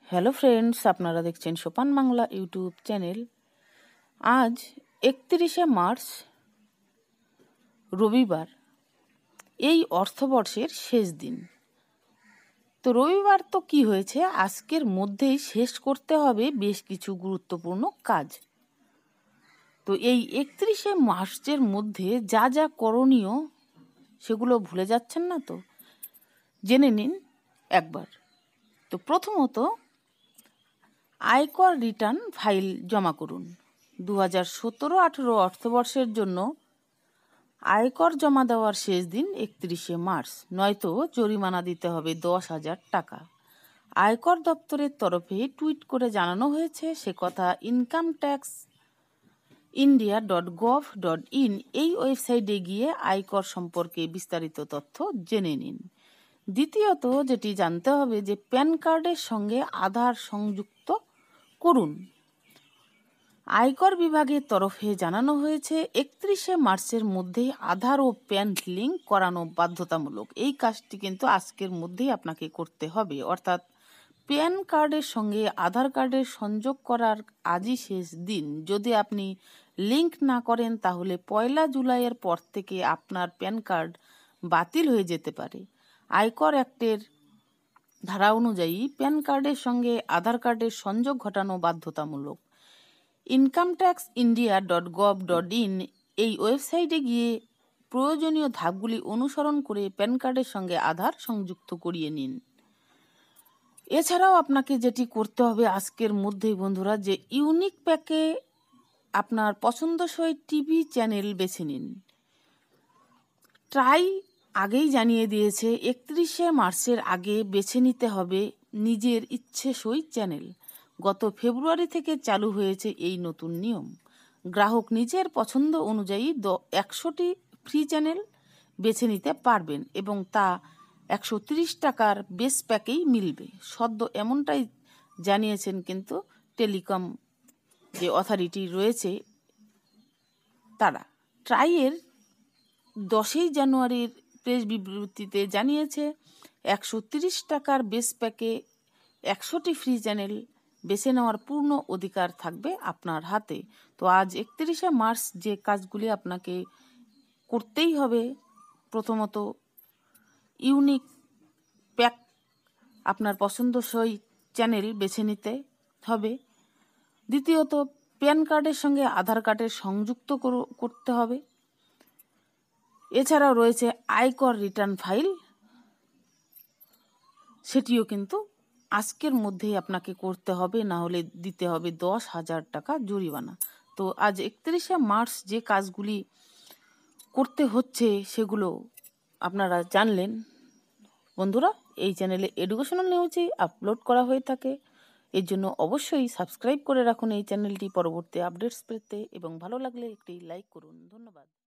Hello friends, আপনারা দেখছেন সোপান বাংলা ইউটিউব চ্যানেল। আজ 31শে মার্চ রবিবার, এই অর্থবর্ষের শেষ দিন। তো রবিবার তো কি হয়েছে, আজকের মধ্যেই শেষ করতে হবে বেশ কিছু গুরুত্বপূর্ণ কাজ। তো এই 31শে মার্চের মধ্যে যা যা করণীয় সেগুলো ভুলে যাচ্ছেন না তো, জেনে নিন একবার। তো প্রথমত, আয়কর রিটার্ন ফাইল জমা করুন। 2017-18 অর্থবর্ষের জন্য আয়কর জমা দেওয়ার শেষ দিন 31শে মার্চ, নয়তো জরিমানা দিতে হবে 10,000 টাকা। আয়কর দপ্তরের তরফে টুইট করে জানানো হয়েছে সে কথা। incometaxindia.gov.in এই ওয়েবসাইটে গিয়ে আয়কর সম্পর্কে বিস্তারিত তথ্য জেনে নিন। দ্বিতীয়ত, যেটি জানতে হবে যে প্যান কার্ডের সঙ্গে আধার সংযুক্ত করুন। আয়কর বিভাগের তরফে জানানো হয়েছে 31শে মার্চের মধ্যেই আধার ও প্যান লিঙ্ক করানো বাধ্যতামূলক। এই কাজটি কিন্তু আজকের মধ্যেই আপনাকে করতে হবে, অর্থাৎ প্যান কার্ডের সঙ্গে আধার কার্ডের সংযোগ করার আজই শেষ দিন। যদি আপনি লিঙ্ক না করেন তাহলে 1 জুলাইয়ের পর থেকে আপনার প্যান কার্ড বাতিল হয়ে যেতে পারে। আয়কর অ্যাক্টের ধারা অনুযায়ী প্যান কার্ডের সঙ্গে আধার কার্ডের সংযোগ ঘটানো বাধ্যতামূলক। incometaxindia.gov.in এই ওয়েবসাইটে গিয়ে প্রয়োজনীয় ধাপগুলি অনুসরণ করে প্যান কার্ডের সঙ্গে আধার সংযুক্ত করিয়ে নিন। এছাড়াও আপনাকে যেটি করতে হবে আজকের মধ্যেই বন্ধুরা, যে ইউনিক প্যাকে আপনার পছন্দসই টিভি চ্যানেল বেছে নিন। ট্রাই আগেই জানিয়ে দিয়েছে 31শে মার্চের আগে বেছে নিতে হবে নিজের ইচ্ছেসই চ্যানেল। গত ফেব্রুয়ারি থেকে চালু হয়েছে এই নতুন নিয়ম। গ্রাহক নিজের পছন্দ অনুযায়ী 100টি ফ্রি চ্যানেল বেছে নিতে পারবেন এবং তা 130 টাকার বেস প্যাকেই মিলবে। সদ্য এমনটাই জানিয়েছেন কিন্তু টেলিকম যে অথরিটি রয়েছে তারা। ট্রাইয়ের 10 জানুয়ারির প্রেস বিবৃতিতে জানিয়েছে 130 টাকার বেস প্যাকে 100টি ফ্রি চ্যানেল বেছে নেওয়ার পূর্ণ অধিকার থাকবে আপনার হাতে। তো আজ 31শে মার্চ যে কাজগুলি আপনাকে করতেই হবে, প্রথমত ইউনিক প্যাক আপনার পছন্দসই চ্যানেল বেছে নিতে হবে। দ্বিতীয়ত, প্যান কার্ডের সঙ্গে আধার কার্ডের সংযুক্ত করতে হবে। এছাড়াও রয়েছে আয়কর রিটার্ন ফাইল, সেটিও কিন্তু আজকের মধ্যেই আপনাকে করতে হবে, না হলে দিতে হবে 10,000 টাকা জরিমানা। তো আজ 31শে মার্চ যে কাজগুলি করতে হচ্ছে সেগুলো আপনারা জানলেন। বন্ধুরা, এই চ্যানেলে এডুকেশনাল নিউজই আপলোড করা হয়ে থাকে, এর জন্য অবশ্যই সাবস্ক্রাইব করে রাখুন এই চ্যানেলটি পরবর্তী আপডেটস পেতে, এবং ভালো লাগলে একটি লাইক করুন। ধন্যবাদ।